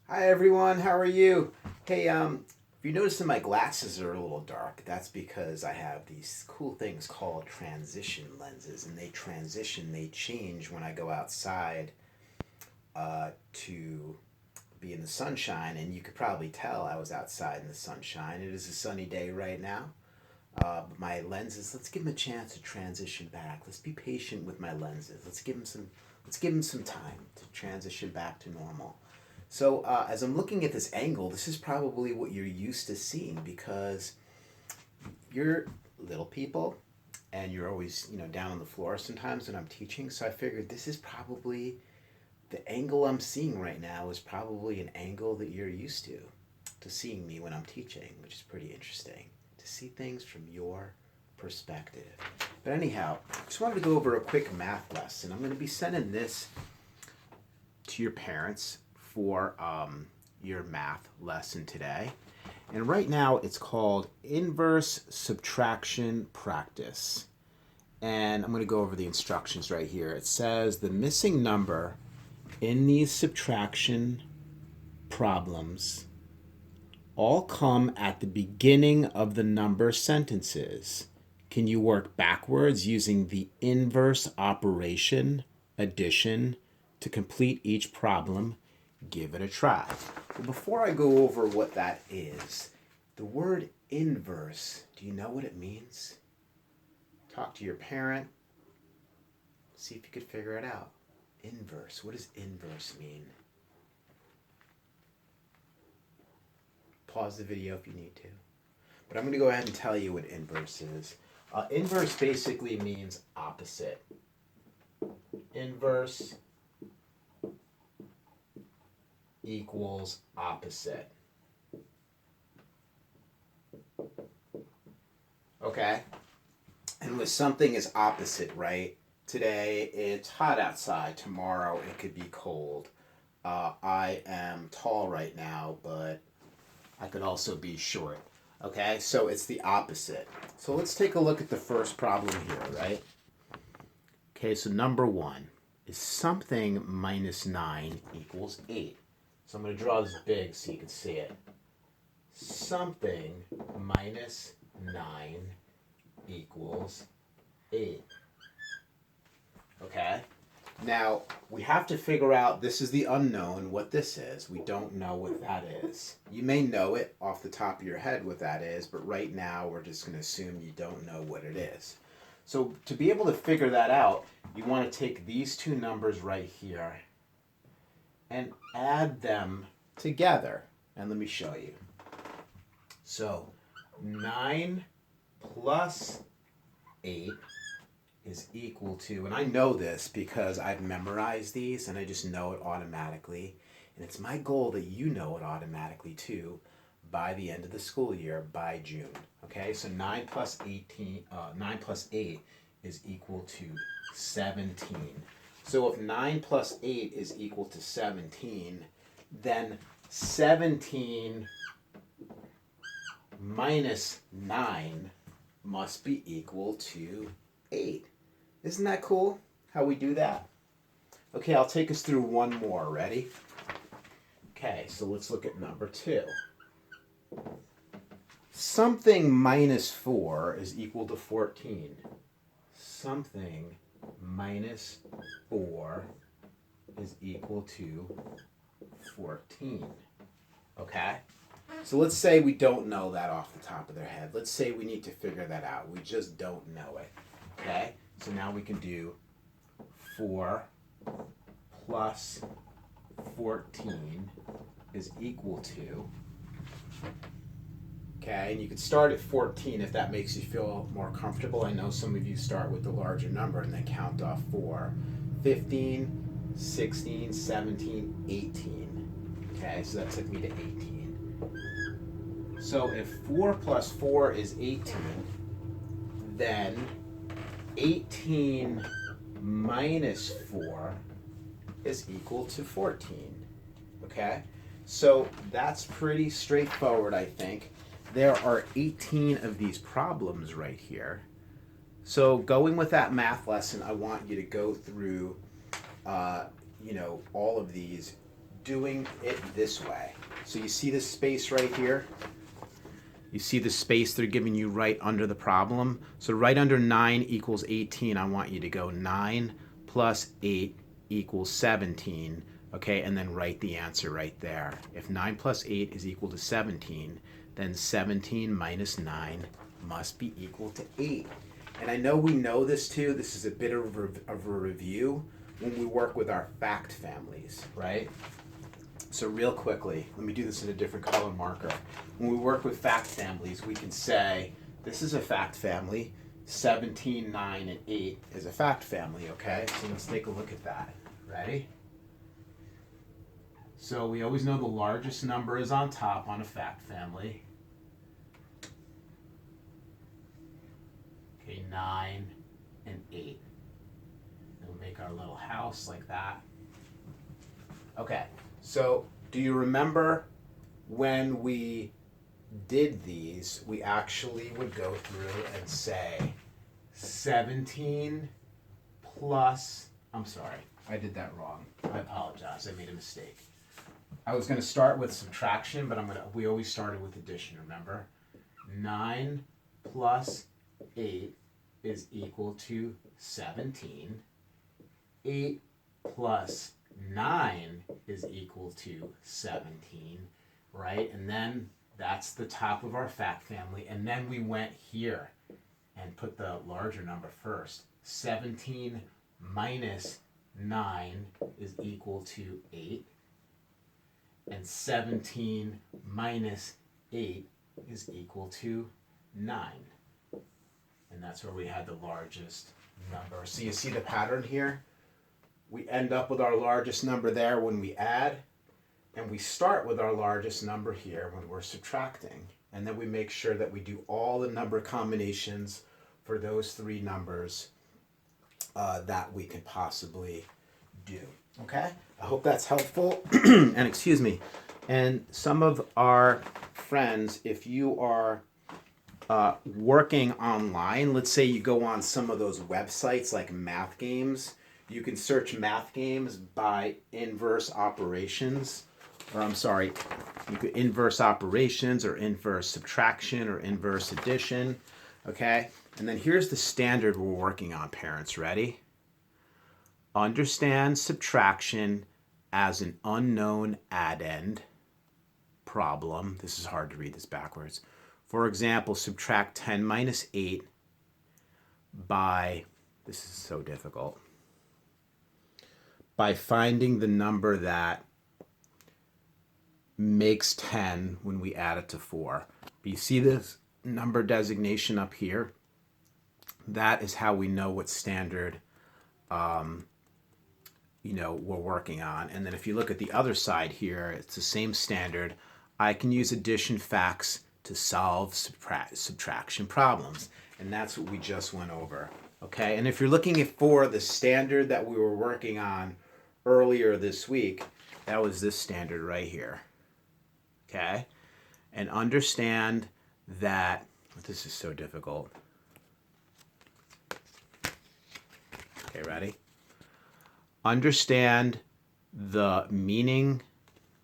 Hi everyone, how are you? Hey, if you notice that my glasses are a little dark, that's because I have these cool things called transition lenses, and they change when I go outside to be in the sunshine. And you could probably tell I was outside in the sunshine. It is a sunny day right now. But my lenses, let's give them a chance to transition back. Let's be patient with my lenses. Let's give them some time to transition back to normal. So as I'm looking at this angle, this is probably what you're used to seeing because you're little people and you're always, down on the floor sometimes when I'm teaching. So I figured this is probably the angle I'm seeing right now is probably an angle that you're used to seeing me when I'm teaching, which is pretty interesting to see things from your perspective. But anyhow, just wanted to go over a quick math lesson. I'm going to be sending this to your parents for your math lesson today. And right now it's called inverse subtraction practice. And I'm going to go over the instructions right here. It says the missing number in these subtraction problems all come at the beginning of the number sentences. Can you work backwards using the inverse operation, addition, to complete each problem? Give it a try. But before I go over what that is, the word inverse, do you know what it means? Talk to your parent, see if you could figure it out. Inverse, what does inverse mean? Pause the video if you need to. But I'm going to go ahead and tell you what inverse is. Inverse basically means opposite. Inverse equals opposite. Okay? And when something is opposite, right? Today it's hot outside. Tomorrow it could be cold. I am tall right now, but I could also be short. Okay? So it's the opposite. So let's take a look at the first problem here, right? Okay, so number one is something minus 9 equals 8. So I'm going to draw this big so you can see it. Something minus 9 equals 8. Okay? Now, we have to figure out, this is the unknown, what this is. We don't know what that is. You may know it off the top of your head what that is, but right now we're just going to assume you don't know what it is. So to be able to figure that out, you want to take these two numbers right here and add them together. And let me show you. So 9 plus 8 is equal to, and I know this because I've memorized these and I just know it automatically. And it's my goal that you know it automatically too by the end of the school year, by June. Okay, so 9 plus 8 is equal to 17. So if 9 plus 8 is equal to 17, then 17 minus 9 must be equal to 8. Isn't that cool how we do that? Okay, I'll take us through one more. Ready? Okay, so let's look at number 2. Something minus 4 is equal to 14. Something minus 4 is equal to 14. Okay? So let's say we don't know that off the top of their head. Let's say we need to figure that out. We just don't know it. Okay? So now we can do 4 plus 14 is equal to, okay, and you could start at 14 if that makes you feel more comfortable. I know some of you start with the larger number and then count off 4. 15, 16, 17, 18. Okay, so that took me to 18. So if 4 plus 4 is 18, then 18 minus 4 is equal to 14. Okay? So that's pretty straightforward, I think. There are 18 of these problems right here. So going with that math lesson, I want you to go through, all of these doing it this way. So you see this space right here? You see the space they're giving you right under the problem? So right under 9 equals 18, I want you to go 9 plus 8 equals 17, okay? And then write the answer right there. If 9 plus 8 is equal to 17, then 17 minus 9 must be equal to 8. And I know we know this too. This is a bit of a review when we work with our fact families, right? So real quickly, let me do this in a different color marker. When we work with fact families, we can say, this is a fact family, 17, 9, and 8 is a fact family, okay? So let's take a look at that. Ready? So we always know the largest number is on top on a fact family. Okay, 9 and 8. And we'll make our little house like that. Okay, so do you remember when we did these, we actually would go through and say 17 plus, I'm sorry, I did that wrong. I apologize, I made a mistake. I was going to start with subtraction, but we always started with addition, remember? 9 plus 8 is equal to 17. 8 plus 9 is equal to 17, right? And then that's the top of our fact family. And then we went here and put the larger number first. 17 minus 9 is equal to 8. And 17 minus 8 is equal to 9. And that's where we had the largest number. So you see the pattern here? We end up with our largest number there when we add, and we start with our largest number here when we're subtracting. And then we make sure that we do all the number combinations for those three numbers that we can possibly do. Okay? I hope that's helpful. And excuse me. And some of our friends, if you are working online, let's say you go on some of those websites like Math Games, you can search Math Games by inverse operations, or I'm sorry, you could inverse operations or inverse subtraction or inverse addition, okay? And then here's the standard we're working on, parents. Ready? Understand subtraction as an unknown addend problem. This is hard to read this backwards. For example, subtract 10 minus 8 by, this is so difficult, by finding the number that makes 10 when we add it to 4. But you see this number designation up here? That is how we know what standard we're working on. And then if you look at the other side here, it's the same standard. I can use addition facts to solve subtraction problems. And that's what we just went over. Okay, and if you're looking for the standard that we were working on earlier this week, that was this standard right here. Okay, and understand that, this is so difficult. Okay, ready? Understand the meaning,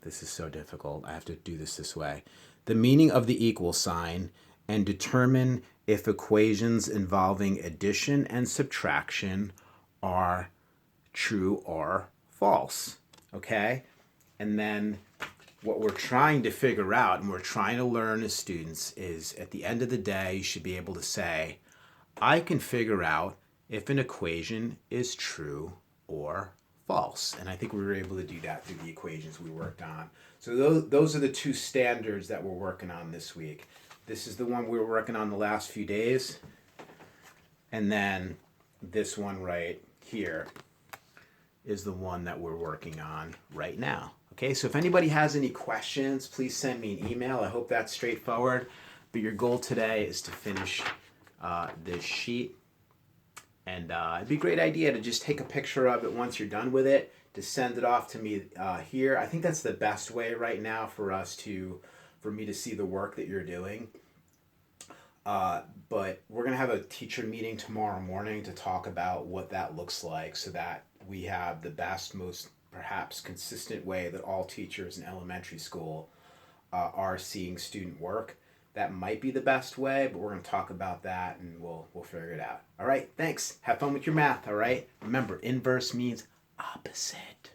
this is so difficult, I have to do this way. The meaning of the equal sign, and determine if equations involving addition and subtraction are true or false, okay? And then what we're trying to figure out and we're trying to learn as students is, at the end of the day, you should be able to say, I can figure out if an equation is true or false. And I think we were able to do that through the equations we worked on. So those are the two standards that we're working on this week. This is the one we were working on the last few days. And then this one right here is the one that we're working on right now. Okay, so if anybody has any questions, please send me an email. I hope that's straightforward. But your goal today is to finish this sheet. And it'd be a great idea to just take a picture of it once you're done with it, to send it off to me here. I think that's the best way right now for me to see the work that you're doing. But we're going to have a teacher meeting tomorrow morning to talk about what that looks like, so that we have the best, most perhaps consistent way that all teachers in elementary school are seeing student work. That might be the best way, but we're going to talk about that and we'll figure it out. All right, thanks. Have fun with your math, all right? Remember, inverse means opposite.